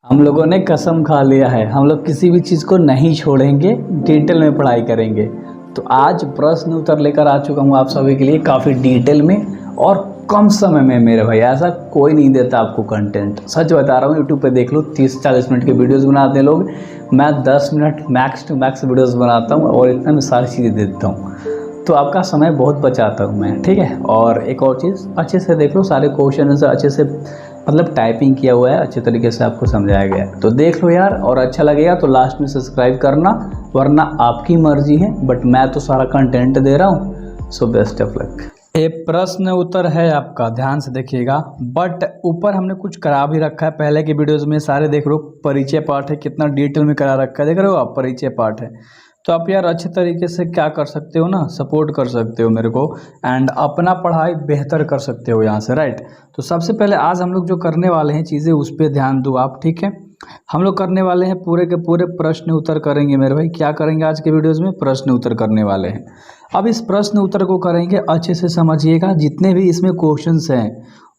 हम लोगों ने कसम खा लिया है, हम लोग किसी भी चीज़ को नहीं छोड़ेंगे, डिटेल में पढ़ाई करेंगे। तो आज प्रश्न उत्तर लेकर आ चुका हूँ आप सभी के लिए काफ़ी डिटेल में और कम समय में। मेरे भाई ऐसा कोई नहीं देता आपको कंटेंट, सच बता रहा हूँ। यूट्यूब पे देख लो 30-40 मिनट के वीडियोस बनाते हैं लोग, मैं 10 minute max to max videos बनाता हूँ और इतना में सारी चीज़ें देता हूँ। तो आपका समय बहुत बचाता हूँ मैं, ठीक है। और एक और चीज़, अच्छे से देख लो, सारे क्वेश्चन अच्छे से मतलब टाइपिंग किया हुआ है, अच्छे तरीके से आपको समझाया गया है। तो देख लो यार, और अच्छा लगेगा तो लास्ट में सब्सक्राइब करना, वरना आपकी मर्जी है, बट मैं तो सारा कंटेंट दे रहा हूँ। So best of luck. ये प्रश्न उत्तर है आपका, ध्यान से देखिएगा। बट ऊपर हमने कुछ करा भी रखा है पहले के वीडियोस में, सारे देख लो। परिचय पाठ है, कितना डिटेल में करा रखा है, देख रहे हो आप, परिचय पाठ है। तो आप यार अच्छे तरीके से क्या कर सकते हो ना, सपोर्ट कर सकते हो मेरे को, एंड अपना पढ़ाई बेहतर कर सकते हो यहाँ से, राइट। तो सबसे पहले आज हम लोग जो करने वाले हैं चीज़ें, उस पर ध्यान दो आप, ठीक है। हम लोग करने वाले हैं पूरे के पूरे प्रश्न उत्तर करेंगे मेरे भाई। क्या करेंगे आज के वीडियोज़ में? प्रश्न उत्तर करने वाले हैं। अब इस प्रश्न उत्तर को करेंगे, अच्छे से समझिएगा। जितने भी इसमें क्वेश्चंस हैं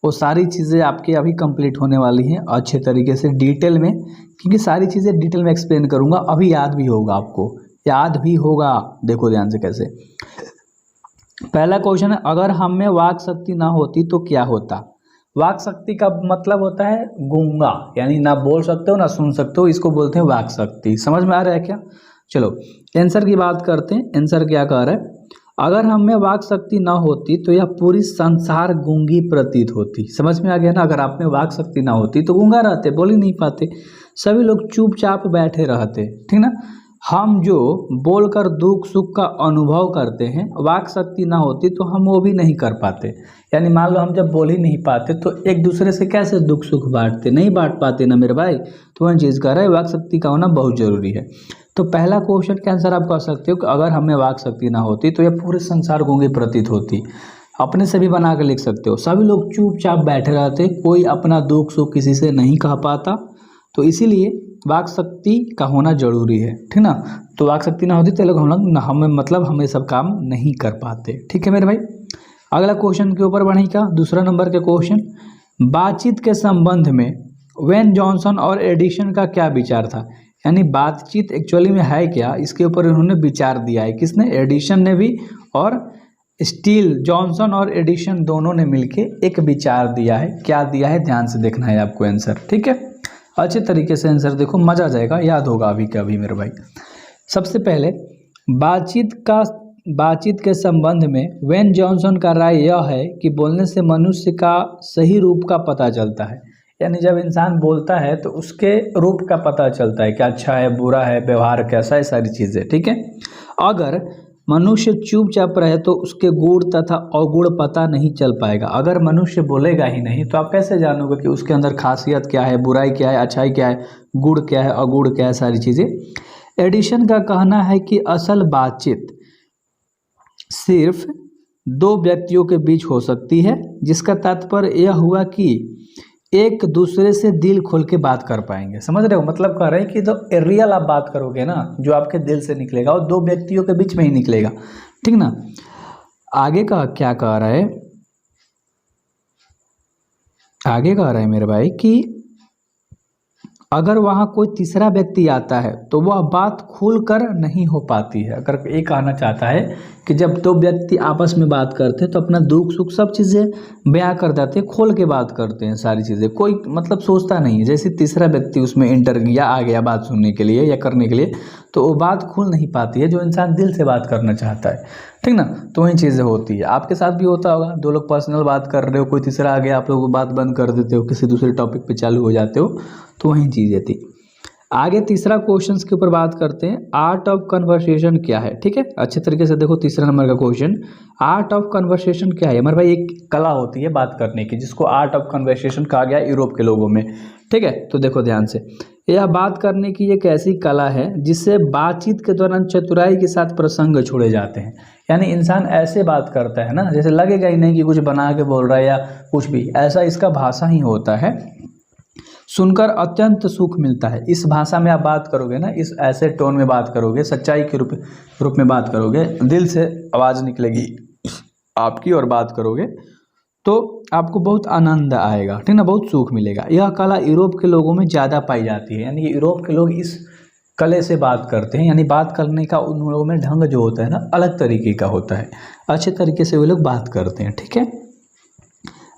वो सारी चीज़ें आपकी अभी कंप्लीट होने वाली हैं अच्छे तरीके से डिटेल में, क्योंकि सारी चीज़ें डिटेल में एक्सप्लेन करूँगा। अभी याद भी होगा आपको, याद भी होगा। देखो ध्यान से कैसे। पहला क्वेश्चन है, अगर हम में वाक शक्ति ना होती तो क्या होता? वाक शक्ति का मतलब होता है गूंगा, यानी ना बोल सकते हो ना सुन सकते हो, इसको बोलते हैं वाक शक्ति। समझ में आ रहा है क्या? चलो आंसर की बात करते हैं। आंसर क्या कह रहा है? अगर हम में वाक शक्ति ना होती तो यह पूरी संसार गूंगी प्रतीत होती। समझ में आ गया ना? अगर आप में वाक शक्ति ना होती तो गूंगा रहते, बोल ही नहीं पाते, सभी लोग चुपचाप बैठे रहते, ठीक ना। हम जो बोलकर दुख सुख का अनुभव करते हैं, वाक शक्ति ना होती तो हम वो भी नहीं कर पाते। यानी मान लो हम जब बोल ही नहीं पाते तो एक दूसरे से कैसे दुख सुख बांटते? नहीं बांट पाते ना मेरे भाई। तो वही चीज़ कर रहा है, वाक शक्ति का होना बहुत जरूरी है। तो पहला क्वेश्चन का आंसर आप कह सकते हो कि अगर हमें वाक शक्ति ना होती तो यह पूरे संसार गूंगी प्रतीत होती। अपने से भी बना कर लिख सकते हो, सभी लोग चुपचाप बैठे रहते, कोई अपना दुख सुख किसी से नहीं कह पाता। तो इसीलिए वाक शक्ति का होना जरूरी है, ठीक ना। तो वाक शक्ति ना होती तो लोग हमें मतलब हमें सब काम नहीं कर पाते, ठीक है मेरे भाई। अगला क्वेश्चन के ऊपर बढ़े क्या? दूसरा नंबर के क्वेश्चन, बातचीत के संबंध में वेन जॉनसन और एडिसन का क्या विचार था? यानी बातचीत एक्चुअली में है क्या, इसके ऊपर इन्होंने विचार दिया है। किसने? एडिसन ने भी, और स्टील, जॉनसन और एडिसन दोनों ने मिलके एक विचार दिया है। क्या दिया है? ध्यान से देखना है आपको आंसर, ठीक है। अच्छे तरीके से आंसर देखो, मजा आ जाएगा, याद होगा अभी का अभी मेरे भाई। सबसे पहले बातचीत के संबंध में वेन जॉनसन का राय यह है कि बोलने से मनुष्य का सही रूप का पता चलता है। यानी जब इंसान बोलता है तो उसके रूप का पता चलता है, क्या अच्छा है, बुरा है, व्यवहार कैसा है, सारी चीज़ें, ठीक है। अगर मनुष्य चुपचाप रहे तो उसके गुण तथा अवगुण पता नहीं चल पाएगा। अगर मनुष्य बोलेगा ही नहीं तो आप कैसे जानोगे कि उसके अंदर खासियत क्या है, बुराई क्या है, अच्छाई क्या है, गुण क्या है, अवगुण क्या है, सारी चीज़ें। एडिसन का कहना है कि असल बातचीत सिर्फ दो व्यक्तियों के बीच हो सकती है, जिसका तात्पर्य यह हुआ कि एक दूसरे से दिल खोल के बात कर पाएंगे। समझ रहे हो? मतलब कह रहे हैं कि तो रियल आप बात करोगे ना, जो आपके दिल से निकलेगा वो दो व्यक्तियों के बीच में ही निकलेगा, ठीक ना। आगे का क्या कह रहा है? आगे कह रहा है मेरे भाई कि अगर वहाँ कोई तीसरा व्यक्ति आता है तो वह बात खुलकर नहीं हो पाती है। अगर ये कहना चाहता है कि जब दो व्यक्ति आपस में बात करते हैं तो अपना दुख सुख सब चीज़ें बयां कर देते हैं, खोल के बात करते हैं सारी चीज़ें, कोई मतलब सोचता नहीं है। जैसे तीसरा व्यक्ति उसमें इंटर किया, आ गया बात सुनने के लिए या करने के लिए, तो वो बात खुल नहीं पाती है जो इंसान दिल से बात करना चाहता है, ठीक ना। तो वही चीज़ें होती है, आपके साथ भी होता होगा। दो लोग पर्सनल बात कर रहे हो, कोई तीसरा आ गया, आप लोग बात बंद कर देते हो, किसी दूसरे टॉपिक पे चालू हो जाते हो। तो वही चीज़ें थी। आगे तीसरा क्वेश्चन के ऊपर बात करते हैं, आर्ट ऑफ कन्वर्सेशन क्या है, ठीक है। अच्छे तरीके से देखो, तीसरा नंबर का क्वेश्चन, आर्ट ऑफ कन्वर्सेशन क्या है? हमारे भाई एक कला होती है बात करने की, जिसको आर्ट ऑफ कन्वर्सेशन कहा गया यूरोप के लोगों में, ठीक है। तो देखो ध्यान से, यह बात करने की एक ऐसी कला है जिससे बातचीत के दौरान चतुराई के साथ प्रसंग छोड़े जाते हैं। यानी इंसान ऐसे बात करता है ना, जैसे लगेगा ही नहीं कि कुछ बना के बोल रहा है या कुछ भी, ऐसा इसका भाषा ही होता है। सुनकर अत्यंत सुख मिलता है। इस भाषा में आप बात करोगे ना, इस ऐसे टोन में बात करोगे, सच्चाई के रूप में बात करोगे, दिल से आवाज़ निकलेगी आपकी और बात करोगे तो आपको बहुत आनंद आएगा, ठीक ना, बहुत सुख मिलेगा। यह कला यूरोप के लोगों में ज़्यादा पाई जाती है, यानी कि यूरोप के लोग इस कले से बात करते हैं, यानी बात करने का उन लोगों में ढंग जो होता है ना अलग तरीके का होता है, अच्छे तरीके से वे लोग बात करते हैं। ठीक है,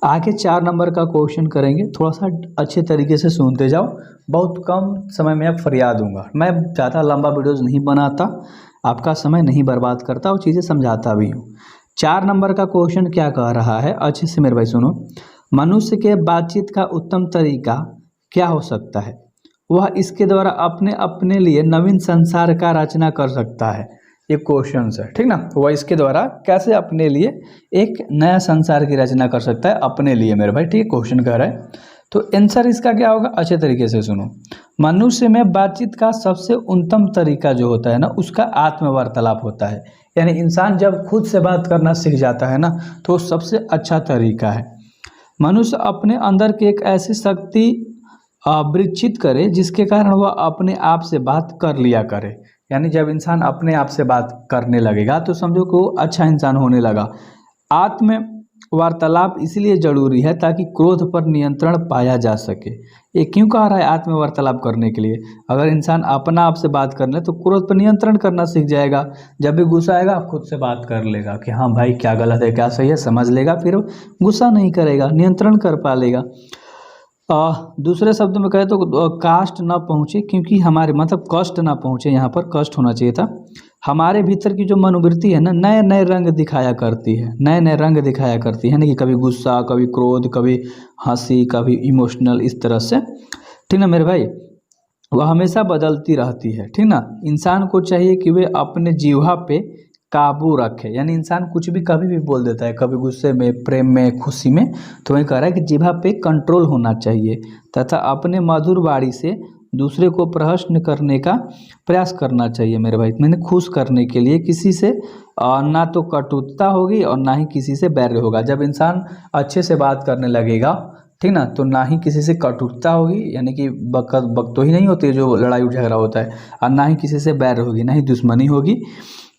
आगे 4 नंबर का क्वेश्चन करेंगे, थोड़ा सा अच्छे तरीके से सुनते जाओ, बहुत कम समय में आप फरियाद दूंगा। मैं ज़्यादा लंबा वीडियोज़ नहीं बनाता, आपका समय नहीं बर्बाद करता और चीज़ें समझाता भी हूँ। 4 नंबर का क्वेश्चन क्या कह रहा है, अच्छे से मेरे भाई सुनो। मनुष्य के बातचीत का उत्तम तरीका क्या हो सकता है? वह इसके द्वारा अपने अपने लिए नवीन संसार का रचना कर सकता है। ये क्वेश्चन है, ठीक ना। वह इसके द्वारा कैसे अपने लिए एक नया संसार की रचना कर सकता है अपने लिए मेरे भाई, ठीक है, क्वेश्चन कह रहा है। तो आंसर इसका क्या होगा, अच्छे तरीके से सुनो। मनुष्य में बातचीत का सबसे उत्तम तरीका जो होता है ना, उसका आत्मवार्तालाप होता है। यानी इंसान जब खुद से बात करना सीख जाता है ना, तो सबसे अच्छा तरीका है। मनुष्य अपने अंदर की एक ऐसी शक्ति विकसित करे जिसके कारण वह अपने आप से बात कर लिया करे। यानी जब इंसान अपने आप से बात करने लगेगा तो समझो कि वो अच्छा इंसान होने लगा। आत्म वार्तालाप इसलिए जरूरी है ताकि क्रोध पर नियंत्रण पाया जा सके। ये क्यों कह रहा है आत्म वार्तालाप करने के लिए? अगर इंसान अपना आप से बात कर ले तो क्रोध पर नियंत्रण करना सीख जाएगा। जब भी गुस्सा आएगा खुद से बात कर लेगा कि हाँ भाई क्या गलत है क्या सही है, समझ लेगा, फिर गुस्सा नहीं करेगा, नियंत्रण कर पा लेगा। दूसरे शब्द में कहे तो कास्ट ना पहुँचे, क्योंकि हमारे मतलब कष्ट ना पहुँचे, यहाँ पर कष्ट होना चाहिए था। हमारे भीतर की जो मनोवृत्ति है ना, नए नए रंग दिखाया करती है, नए नए रंग दिखाया करती है ना, कि कभी गुस्सा, कभी क्रोध, कभी हंसी, कभी इमोशनल, इस तरह से, ठीक ना मेरे भाई। वह हमेशा बदलती रहती है, ठीक ना। इंसान को चाहिए कि वे अपने जीवा पे काबू रखे। यानी इंसान कुछ भी कभी भी बोल देता है, कभी गुस्से में, प्रेम में, खुशी में, तो वही कह रहा है कि जीवा पे कंट्रोल होना चाहिए तथा अपने मधुर वाणी से दूसरे को प्रहसन करने का प्रयास करना चाहिए मेरे भाई। मैंने खुश करने के लिए किसी से ना तो कटुता होगी और ना ही किसी से बैर होगा। जब इंसान अच्छे से बात करने लगेगा, ठीक ना, तो ना ही किसी से कटुता होगी, यानी कि बकतो ही नहीं होती जो लड़ाई झगड़ा होता है, और ना ही किसी से बैर होगी, ना ही दुश्मनी होगी।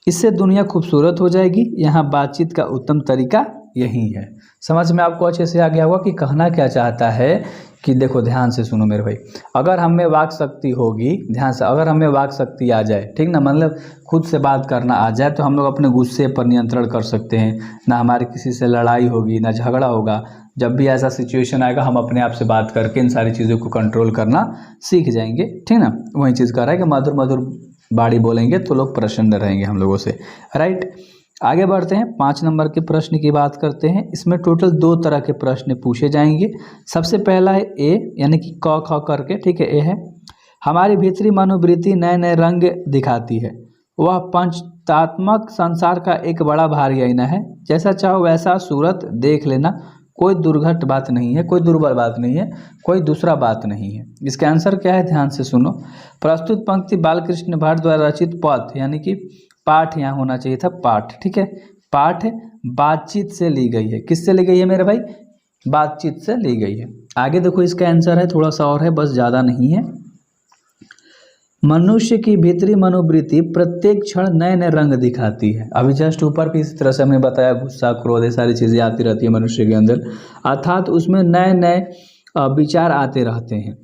इससे दुनिया खूबसूरत हो जाएगी। यहाँ बातचीत का उत्तम तरीका यही है। समझ में आपको अच्छे से आ गया होगा कि कहना क्या चाहता है। कि देखो ध्यान से सुनो मेरे भाई, अगर हम में वाक शक्ति होगी, ध्यान से, अगर हमें वाक शक्ति आ जाए, ठीक ना, मतलब खुद से बात करना आ जाए, तो हम लोग अपने गुस्से पर नियंत्रण कर सकते हैं। ना हमारे किसी से लड़ाई होगी, ना झगड़ा होगा। जब भी ऐसा सिचुएशन आएगा हम अपने आप से बात करके इन सारी चीज़ों को कंट्रोल करना सीख जाएंगे, ठीक ना। वही चीज़ कर रहा है कि मधुर मधुर बाड़ी बोलेंगे तो लोग प्रसन्न रहेंगे हम लोगों से, राइट। आगे बढ़ते हैं, 5 नंबर के प्रश्न की बात करते हैं। इसमें टोटल 2 तरह के प्रश्न पूछे जाएंगे। सबसे पहला है ए, यानी कि क ख करके, ठीक है। ए है, हमारी भीतरी मनोवृत्ति नए नए रंग दिखाती है। वह पंचतात्मक संसार का एक बड़ा भारी आईना है। जैसा चाहो वैसा सूरत देख लेना, कोई दुर्घट बात नहीं है, कोई दुर्बल बात नहीं है, कोई दूसरा बात नहीं है। इसका आंसर क्या है, ध्यान से सुनो। प्रस्तुत पंक्ति बालकृष्ण भाट द्वारा रचित पद, यानी कि पाठ यहाँ होना चाहिए था, पाठ, ठीक है। पाठ बातचीत से ली गई है। किससे ली गई है मेरे भाई? बातचीत से ली गई है। आगे देखो इसका आंसर है, थोड़ा सा और है, बस ज़्यादा नहीं है। मनुष्य की भीतरी मनोवृत्ति प्रत्येक क्षण नए नए रंग दिखाती है। अभी जस्ट ऊपर भी इस तरह से हमने बताया, गुस्सा, क्रोध, ये सारी चीज़ें आती रहती है मनुष्य के अंदर, अर्थात उसमें नए नए विचार आते रहते हैं।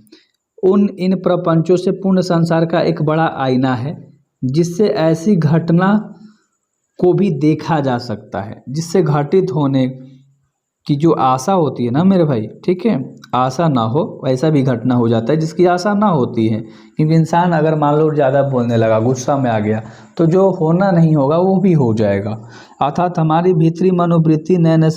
इन प्रपंचों से पूर्ण संसार का एक बड़ा आईना है, जिससे ऐसी घटना को भी देखा जा सकता है जिससे घटित होने की जो आशा होती है ना मेरे भाई, ठीक है, आशा ना हो वैसा भी घटना हो जाता है जिसकी आशा ना होती है। क्योंकि इंसान अगर मान लो ज़्यादा बोलने लगा, गुस्सा में आ गया, तो जो होना नहीं होगा वो भी हो जाएगा। अर्थात हमारी भीतरी मनोवृत्ति नए नए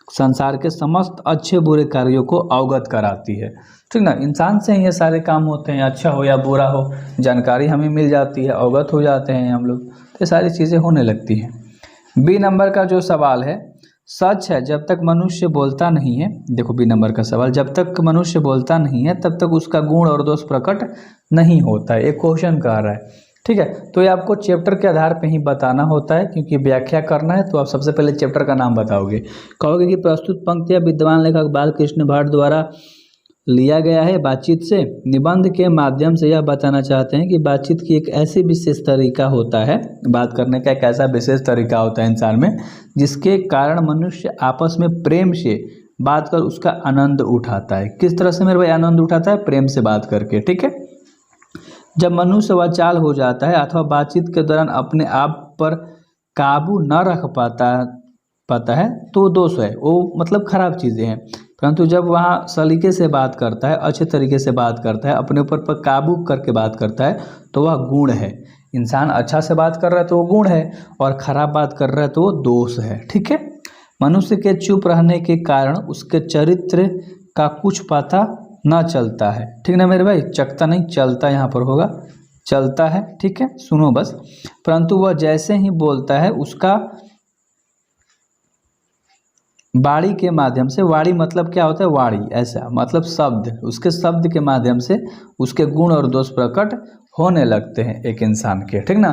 संसार के समस्त अच्छे बुरे कार्यों को अवगत कराती है, ठीक ना। इंसान से ही ये सारे काम होते हैं, अच्छा हो या बुरा हो, जानकारी हमें मिल जाती है, अवगत हो जाते हैं हम लोग, तो ये सारी चीज़ें होने लगती हैं। बी नंबर का जो सवाल है, सच है जब तक मनुष्य बोलता नहीं है। देखो बी नंबर का सवाल, जब तक मनुष्य बोलता नहीं है तब तक उसका गुण और दोष प्रकट नहीं होता है। एक क्वेश्चन कह रहा है, ठीक है। तो ये आपको चैप्टर के आधार पे ही बताना होता है, क्योंकि व्याख्या करना है तो आप सबसे पहले चैप्टर का नाम बताओगे। कहोगे कि प्रस्तुत पंक्तियाँ विद्वान लेखक बालकृष्ण भाट द्वारा लिया गया है बातचीत से। निबंध के माध्यम से यह बताना चाहते हैं कि बातचीत की एक ऐसी विशेष तरीका होता है, बात करने का एक ऐसा विशेष तरीका होता है इंसान में, जिसके कारण मनुष्य आपस में प्रेम से बात कर उसका आनंद उठाता है। किस तरह से मेरे भाई आनंद उठाता है? प्रेम से बात करके, ठीक है। जब मनुष्य वाचाल हो जाता है अथवा बातचीत के दौरान अपने आप पर काबू न रख पाता है तो दोष है, वो मतलब खराब चीज़ें हैं। परंतु जब वहाँ सलीके से बात करता है, अच्छे तरीके से बात करता है, अपने ऊपर पर काबू करके बात करता है, तो वह गुण है। इंसान अच्छा से बात कर रहा है तो वो गुण है, और ख़राब बात कर रहा है तो वो दोष है, ठीक है। मनुष्य के चुप रहने के कारण उसके चरित्र का कुछ पता न चलता है, ठीक ना मेरे भाई। चकता नहीं, चलता यहाँ पर होगा, चलता है, ठीक है, सुनो बस। परंतु वह जैसे ही बोलता है उसका वाणी के माध्यम से, वाणी मतलब क्या होता है? वाणी ऐसा मतलब शब्द, उसके शब्द के माध्यम से उसके गुण और दोष प्रकट होने लगते हैं एक इंसान के, ठीक ना।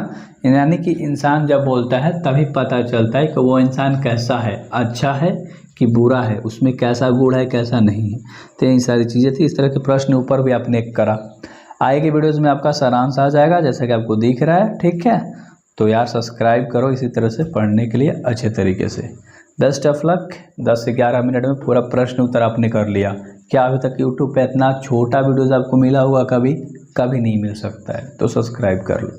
यानी कि इंसान जब बोलता है तभी पता चलता है कि वो इंसान कैसा है, अच्छा है कि बुरा है, उसमें कैसा गुण है कैसा नहीं है। तो यही सारी चीज़ें थी। इस तरह के प्रश्न ऊपर भी आपने करा। आगे के वीडियोज़ में आपका सारांश आ जाएगा जैसा कि आपको दिख रहा है, ठीक है। तो यार सब्सक्राइब करो इसी तरह से पढ़ने के लिए अच्छे तरीके से। Best of luck. 10 से 11 मिनट में पूरा प्रश्न उत्तर आपने कर लिया। क्या अभी तक यूट्यूब पे इतना छोटा वीडियोज़ आपको मिला हुआ? कभी नहीं मिल सकता है। तो सब्सक्राइब कर लो।